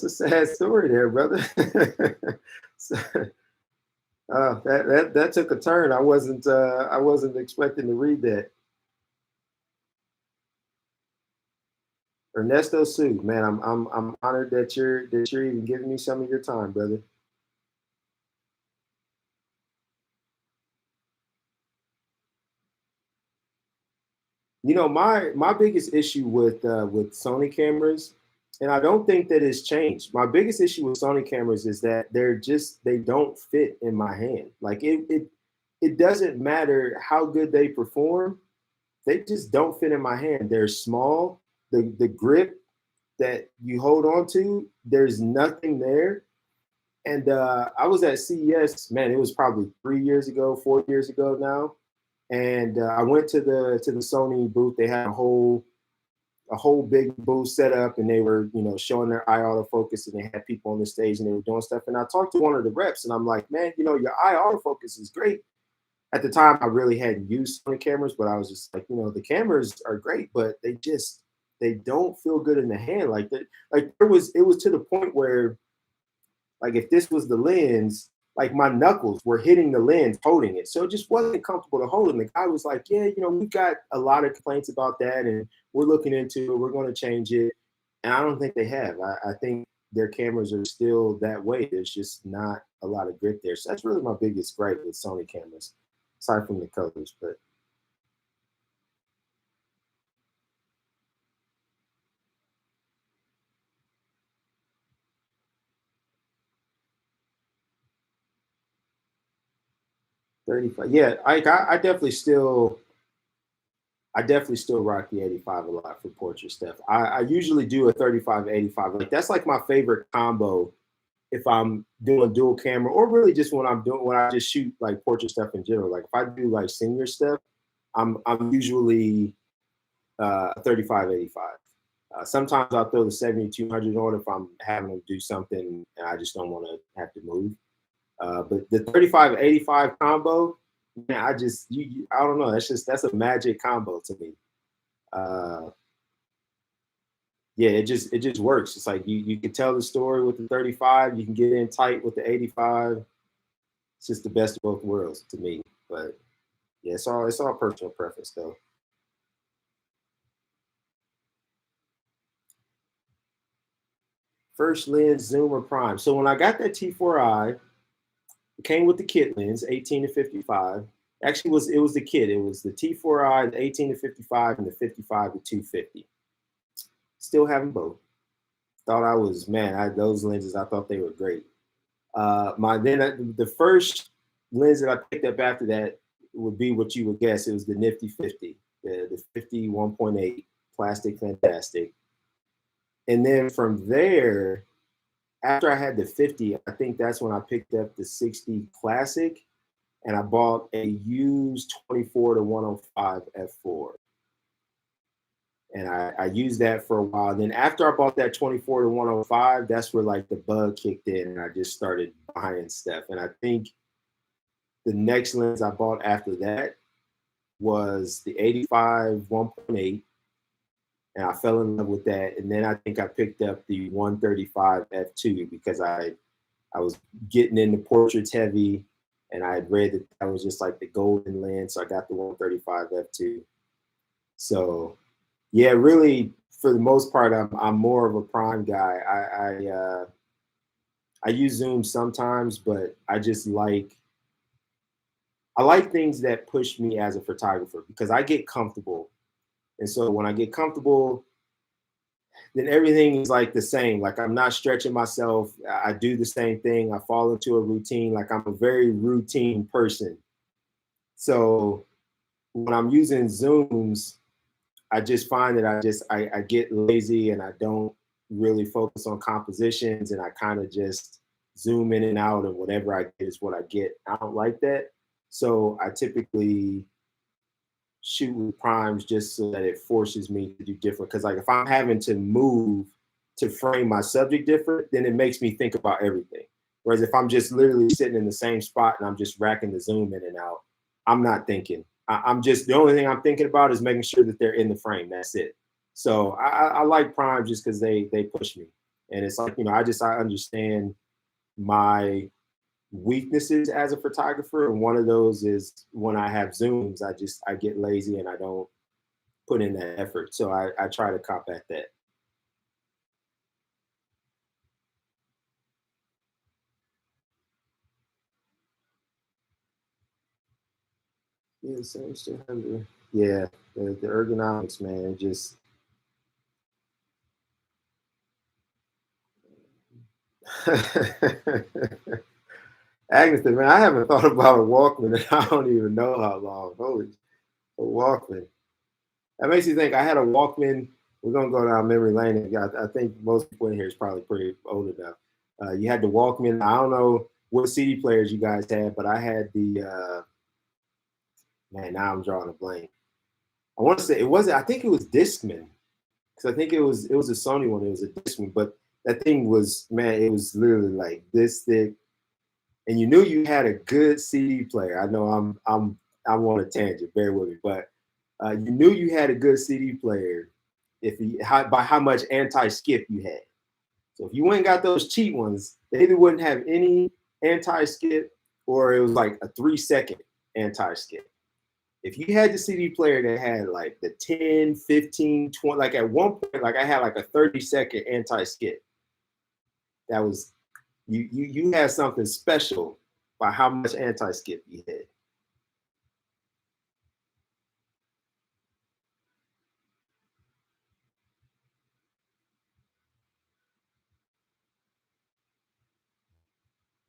Speaker 1: sad story there, brother. So, that took a turn. I wasn't expecting to read that. Ernesto Sue, man, I'm honored that you're even giving me some of your time, brother. My biggest issue with Sony cameras, and I don't think that it's changed. My biggest issue with Sony cameras is that they don't fit in my hand. Like it doesn't matter how good they perform, they just don't fit in my hand. They're small. The grip that you hold on to, there's nothing there. And I was at CES, man. It was probably 3 years ago, 4 years ago now. And I went to the Sony booth. They had a whole big booth set up, and they were showing their eye autofocus, and they had people on the stage, and they were doing stuff. And I talked to one of the reps, and I'm like, man, your eye autofocus is great. At the time, I really hadn't used Sony cameras, but I was just like, the cameras are great, but they don't feel good in the hand. Like that, like it was to the point where, like, if this was the lens, like my knuckles were hitting the lens holding it. So it just wasn't comfortable to hold it. And the guy was like, yeah, we've got a lot of complaints about that and we're looking into it. We're going to change it. And I don't think they have. I think their cameras are still that way. There's just not a lot of grit there. So that's really my biggest gripe with Sony cameras, aside from the colors. But 35, yeah, I definitely still rock the 85 a lot for portrait stuff. I usually do a 35-85. Like that's like my favorite combo if I'm doing dual camera, or really just when I just shoot like portrait stuff in general. Like if I do like senior stuff, I'm usually 35-85. Sometimes I'll throw the 70-200 on if I'm having to do something and I just don't want to have to move. But the 35-85 combo, man, I don't know. That's a magic combo to me. Uh, yeah, it just works. It's like you can tell the story with the 35, you can get in tight with the 85. It's just the best of both worlds to me. But yeah, it's all personal preference though. First lens, zoom or prime. So when I got that T4i, it came with the kit lens, 18-55. Actually, it was the kit. It was the T4i, the 18-55, and the 55-250. Still have them both. Thought I was, man, those lenses, I thought they were great. The first lens that I picked up after that would be what you would guess. It was the Nifty 50, the 50 1.8 plastic fantastic. And then from there, after I had the 50, I think that's when I picked up the 60 classic, and I bought a used 24 to 105 f4. And I used that for a while. And then after I bought that 24 to 105, that's where like the bug kicked in and I just started buying stuff. And I think the next lens I bought after that was the 85 1.8. And I fell in love with that. And then I think I picked up the 135 f2 because I was getting into portraits heavy, and I had read that that was just like the golden lens. So I got the 135 f2. So yeah, really, for the most part, I'm more of a prime guy. I use Zoom sometimes, but I like things that push me as a photographer because I get comfortable, and so when I get comfortable, then everything is like the same. Like I'm not stretching myself. I do the same thing. I fall into a routine. Like I'm a very routine person. So when I'm using Zooms, I just find that I get lazy and I don't really focus on compositions, and I kind of just zoom in and out, and whatever I get is what I get. I don't like that. So I typically shoot with primes just so that it forces me to do different. Because like if I'm having to move to frame my subject different, then it makes me think about everything. Whereas if I'm just literally sitting in the same spot and I'm just racking the zoom in and out, I'm not thinking. I'm just, the only thing I'm thinking about is making sure that they're in the frame. That's it. So I like primes just because they push me. And it's like, I understand my weaknesses as a photographer, and one of those is when I have zooms, I get lazy and I don't put in that effort. So I try to combat that. Yeah, same still have yeah, the ergonomics, man, just Agnes, man, I haven't thought about a Walkman and I don't even know how long. Holy, a Walkman. That makes you think. I had a Walkman. We're gonna go down memory lane. I think most people in here is probably pretty old enough. You had the Walkman. I don't know what CD players you guys had, but I had the man. Now I'm drawing a blank. I want to say it wasn't. I think it was Discman because I think it was a Sony one. It was a Discman, but that thing was, man. It was literally like this thick, and you knew you had a good CD player. I know I'm on a tangent. Bear with me, but you knew you had a good CD player by how much anti-skip you had. So if you went and got those cheap ones, they either wouldn't have any anti-skip or it was like a 3-second anti-skip. If you had the CD player that had like the 10, 15, 20, like at one point, like I had like a 30-second anti-skip. That was you had something special by how much anti-skip you had.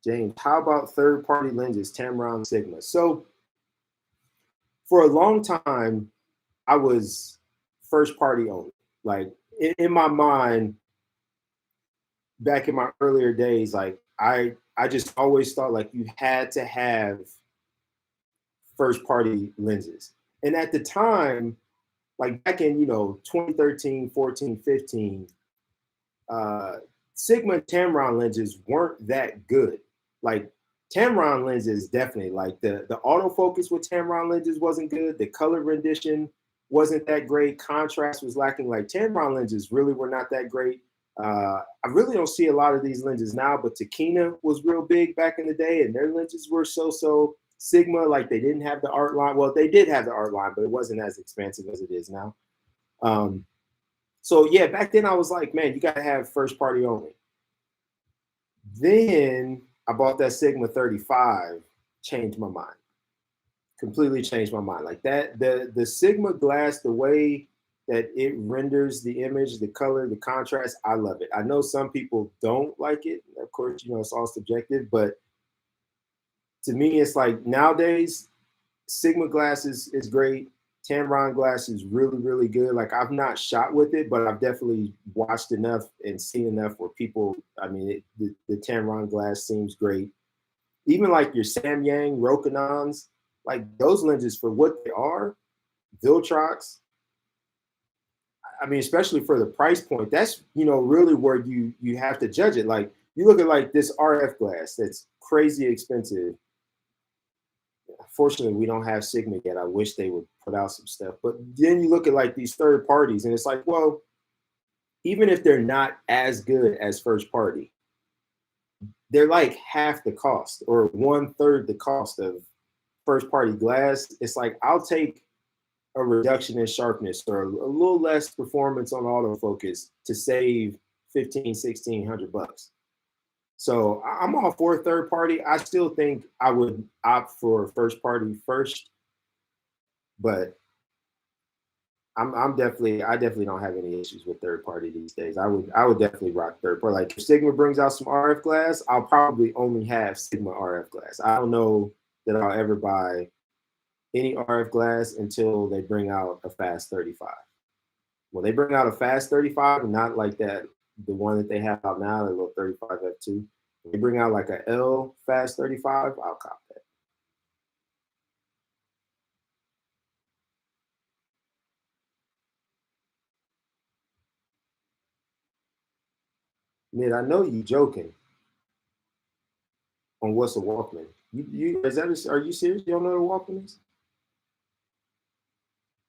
Speaker 1: James, how about third-party lenses, Tamron, Sigma? So for a long time, I was first party only. Like in my mind, back in my earlier days, like I just always thought like you had to have first party lenses. And at the time, like back in 2013, 14, 15, uh, Sigma and Tamron lenses weren't that good. Like Tamron lenses definitely like the autofocus with Tamron lenses wasn't good. The color rendition wasn't that great. Contrast was lacking. Like Tamron lenses really were not that great. I really don't see a lot of these lenses now, but Takina was real big back in the day, and their lenses were so. Sigma, like they didn't have the art line. Well, they did have the art line, but it wasn't as expansive as it is now. Um, so yeah, back then I was like, man, you gotta have first party only. Then I bought that Sigma 35, changed my mind. Completely changed my mind. Like that, the Sigma glass, the way that it renders the image, the color, the contrast, I love it. I know some people don't like it. Of course, it's all subjective, but to me, it's like nowadays, Sigma glass is great. Tamron glass is really, really good. Like I've not shot with it, but I've definitely watched enough and seen enough where people, I mean, the Tamron glass seems great. Even like your Samyang Rokinons, like those lenses for what they are, Viltrox, I mean, especially for the price point, that's really where you have to judge it. Like you look at like this RF glass that's crazy expensive. Fortunately, we don't have Sigma yet. I wish they would put out some stuff. But then you look at like these third parties, and it's like, well, even if they're not as good as first party, they're like half the cost or 1/3 the cost of first party glass. It's like I'll take a reduction in sharpness or a little less performance on autofocus to save 1,500, 1,600 bucks. So I'm all for third party. I still think I would opt for first party first, but I definitely don't have any issues with third party these days. I would definitely rock third party. Like if Sigma brings out some RF glass, I'll probably only have Sigma RF glass. I don't know that I'll ever buy any RF glass until they bring out a fast 35. When they bring out a fast 35, and not like that, the one that they have out now, the little 35 F2, when they bring out like a L fast 35, I'll cop that. Ned, I know you joking on what's a Walkman. You is that are you serious? You don't know what a Walkman is?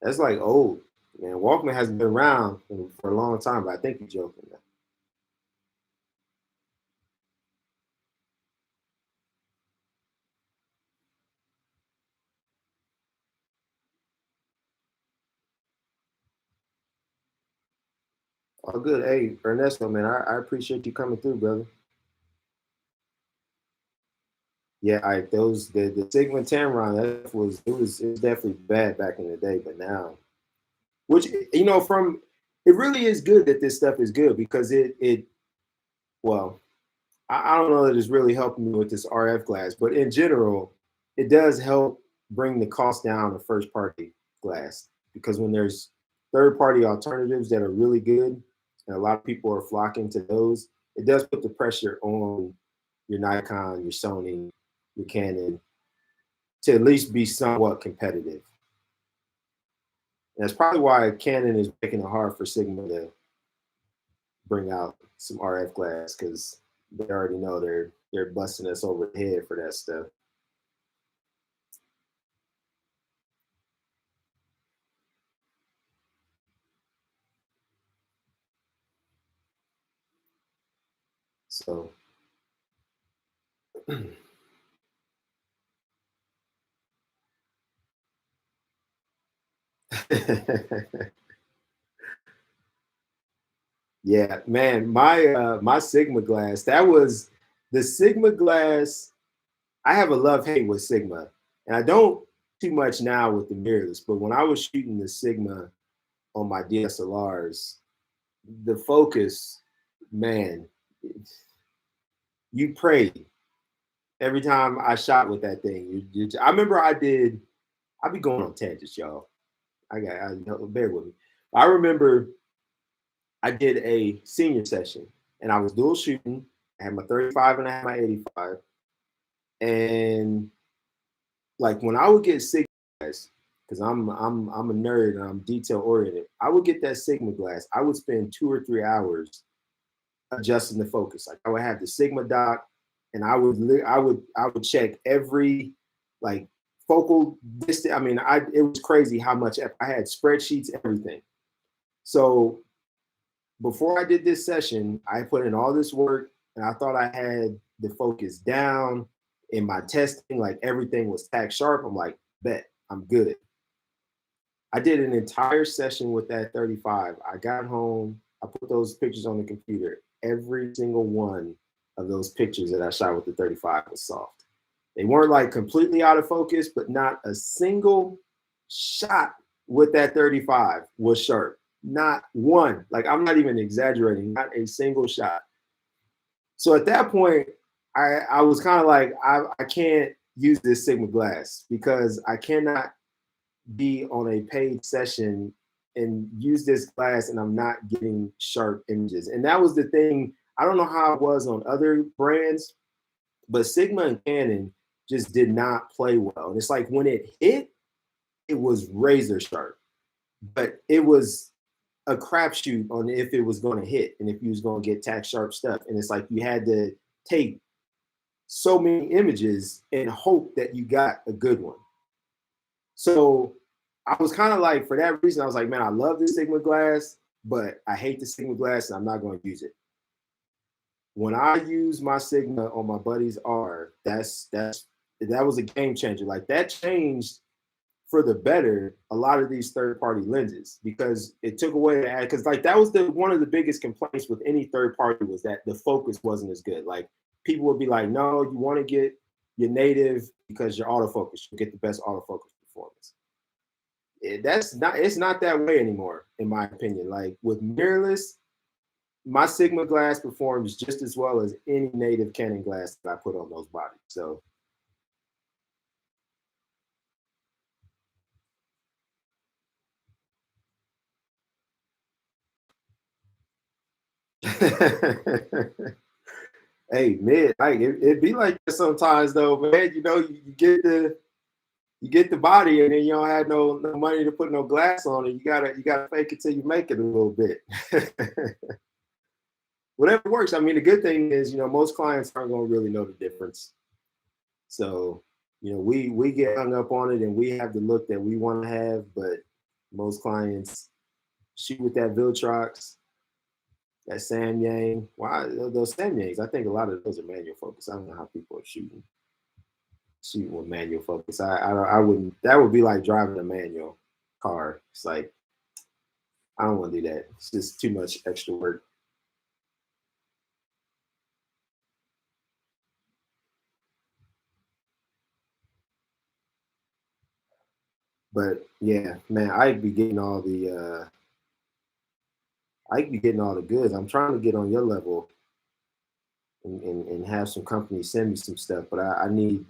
Speaker 1: That's like old. Man, Walkman hasn't been around for a long time, but I think you're joking. Oh, good. Hey, Ernesto, man, I appreciate you coming through, brother. Yeah, those the Sigma Tamron, it was definitely bad back in the day, but now, which from it really is good that this stuff is good because it well, I don't know that it's really helping me with this RF glass, but in general, it does help bring the cost down of first party glass because when there's third party alternatives that are really good and a lot of people are flocking to those, it does put the pressure on your Nikon, your Sony, your Canon to at least be somewhat competitive. And that's probably why Canon is making it hard for Sigma to bring out some RF glass because they already know they're busting us over the head for that stuff. So Yeah, man, my Sigma glass, that was the Sigma glass. I have a love-hate with Sigma, and I don't too much now with the mirrorless, but when I was shooting the Sigma on my DSLRs, the focus, man, you prayed every time I shot with that thing. I remember I be going on tangents, y'all. Bear with me. I remember I did a senior session and I was dual shooting. I had my 35 and I had my 85. And like when I would get Sigma glass, because I'm a nerd and I'm detail oriented, I would get that Sigma glass. I would spend 2 or 3 hours adjusting the focus. Like I would have the Sigma dot, and I would check every like focal distance. I mean, it was crazy how much I had spreadsheets, everything. So before I did this session, I put in all this work, and I thought I had the focus down in my testing. Like everything was tack sharp. I'm like, bet I'm good. I did an entire session with that 35. I got home, I put those pictures on the computer. Every single one of those pictures that I shot with the 35 was soft. They weren't like completely out of focus, but not a single shot with that 35 was sharp. Not one. Like I'm not even exaggerating, not a single shot. So at that point, I was kind of like, I can't use this Sigma glass because I cannot be on a paid session and use this glass and I'm not getting sharp images. And that was the thing. I don't know how it was on other brands, but Sigma and Canon just did not play well. And it's like when it hit, it was razor sharp, but it was a crapshoot on if it was going to hit and if you was going to get tack sharp stuff. And it's like you had to take so many images and hope that you got a good one. So I was kind of like, for that reason, I was like, man, I love this Sigma glass, but I hate the Sigma glass and I'm not going to use it. When I use my Sigma on my buddy's R, that was a game changer. Like that changed for the better a lot of these third-party lenses because it took away the ad. Because like that was one of the biggest complaints with any third party was that the focus wasn't as good. Like people would be like, no, you want to get your native because your autofocus, you'll get the best autofocus performance. It's not that way anymore, in my opinion. Like with mirrorless, my Sigma glass performs just as well as any native Canon glass that I put on those bodies. So hey, man, like it be like that sometimes though, man. You know, you get the body and then you don't have no money to put no glass on it. You gotta fake it till you make it a little bit. Whatever works. I mean, the good thing is, you know, most clients aren't gonna really know the difference. So, you know, we get hung up on it and we have the look that we want to have, but most clients shoot with that Viltrox, that Samyang. Why those Samyangs? I think a lot of those are manual focus. I don't know how people are shooting with manual focus. I wouldn't. That would be like driving a manual car. It's like I don't want to do that. It's just too much extra work. But yeah, man, I'd be getting all the goods. I'm trying to get on your level and have some companies send me some stuff, but I need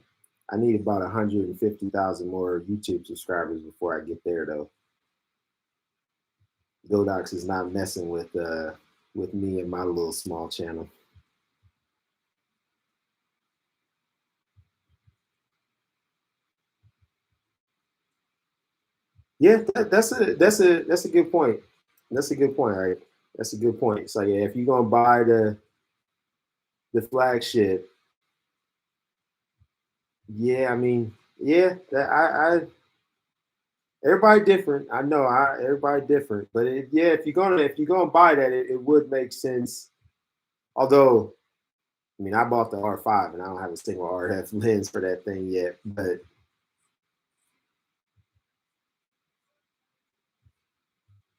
Speaker 1: about 150,000 more YouTube subscribers before I get there though. Godox is not messing with me and my little small channel. Yeah, that's a good point. That's a good point, right? That's a good point. So yeah, if you're gonna buy the flagship, yeah, I mean, yeah, that I everybody different. I know everybody different, but yeah, if you're gonna buy that, it would make sense. Although, I mean, I bought the R5 and I don't have a single RF lens for that thing yet, but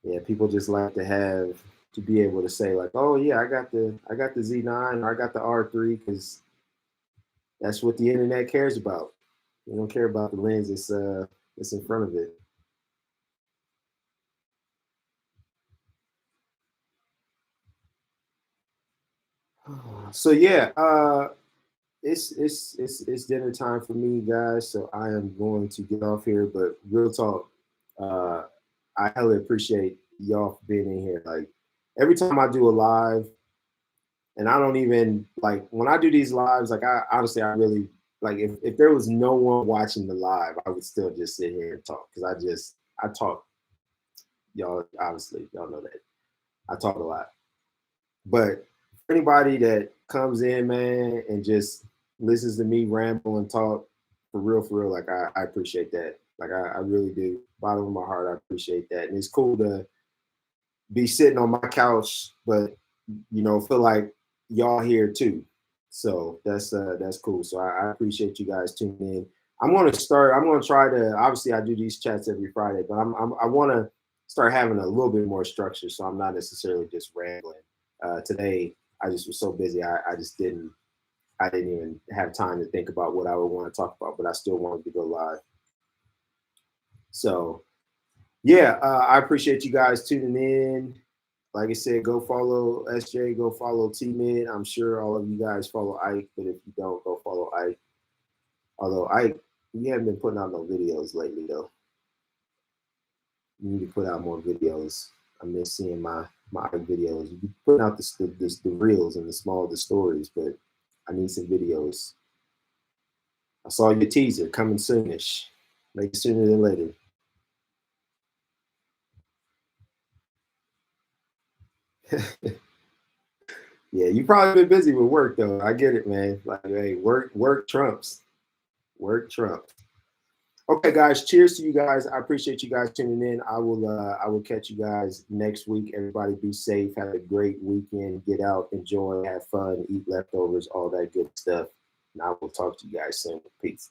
Speaker 1: yeah, people just like to have to be able to say like, oh yeah, I got the Z9 or I got the R3 because that's what the internet cares about. They don't care about the lens that's in front of it. So yeah, it's dinner time for me, guys. So I am going to get off here. But real talk, I highly appreciate y'all being in here. Like every time I do a live, and I don't even like when I do these lives. Like I honestly, I really like if there was no one watching the live, I would still just sit here and talk because I talk. Y'all obviously y'all know that I talk a lot. But for anybody that comes in, man, and just listens to me ramble and talk for real, like I appreciate that. Like I really do. Bottom of my heart, I appreciate that. And it's cool to be sitting on my couch, but you know, feel like y'all here too. So that's cool. So I appreciate you guys tuning in. I'm gonna try to obviously I do these chats every Friday, but I wanna start having a little bit more structure so I'm not necessarily just rambling. Today I just was so busy I didn't even have time to think about what I would want to talk about, but I still wanted to go live. So yeah, I appreciate you guys tuning in. Like I said, go follow SJ, go follow T-Mid. I'm sure all of you guys follow Ike, but if you don't, go follow Ike. Although Ike, you haven't been putting out no videos lately, though. You need to put out more videos. I miss seeing my Ike videos. You putting out the reels and the stories, but I need some videos. I saw your teaser coming soonish. Maybe sooner than later. Yeah, you probably been busy with work though. I get it, man. Like, hey, work trumps. Work trumps. Okay, guys. Cheers to you guys. I appreciate you guys tuning in. I will catch you guys next week. Everybody be safe. Have a great weekend. Get out, enjoy, have fun, eat leftovers, all that good stuff. And I will talk to you guys soon. Peace.